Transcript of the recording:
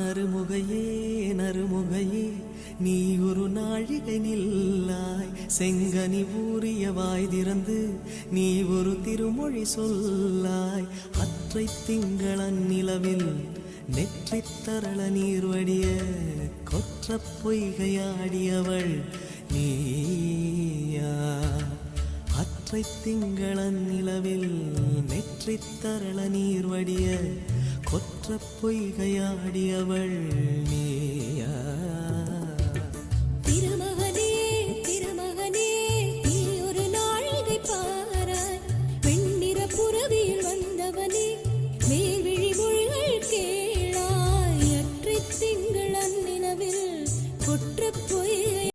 நறுமுகையே நறுமுகையே நீ ஒரு நாழிகை நில்லாய் செங்கனி ஊறிய வாய் திறந்து நீ ஒரு திருமொழி சொல்லாய் அற்றை திங்களன் நிலவில் நெற்றித் தரள நீர் வடிய கொற்ற பொய்கையாடியவள் நீயா அற்றை திங்களன் நிலவில் நெற்றித் தரள நீர் வடிய கொற்ற பொய்கையாடியவள் நீ